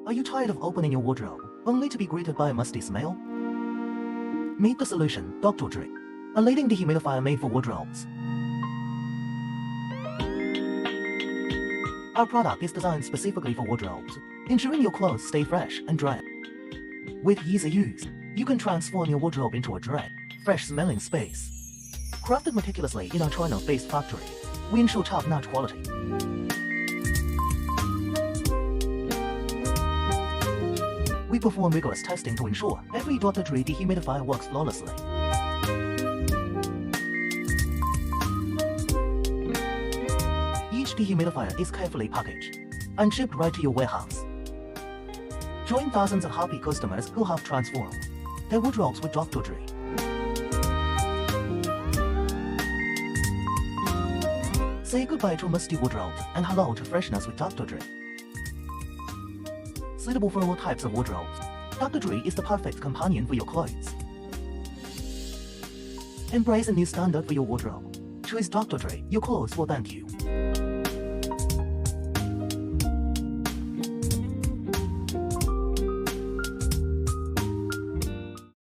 Are you tired of opening your wardrobe, only to be greeted by a musty smell? Meet the solution, Doctordry, a leading dehumidifier made for wardrobes. Our product is designed specifically for wardrobes, ensuring your clothes stay fresh and dry. With easy use, you can transform your wardrobe into a dry, fresh-smelling space. Crafted meticulously in our China-based factory, we ensure top-notch quality. We perform rigorous testing to ensure every Doctordry dehumidifier works flawlessly. Each dehumidifier is carefully packaged and shipped right to your warehouse. Join thousands of happy customers who have transformed their wardrobes with Doctordry. Say goodbye to musty wardrobes and hello to freshness with Doctordry. Suitable for all types of wardrobes, Doctordry is the perfect companion for your clothes. Embrace a new standard for your wardrobe. Choose Doctordry, your clothes will thank you.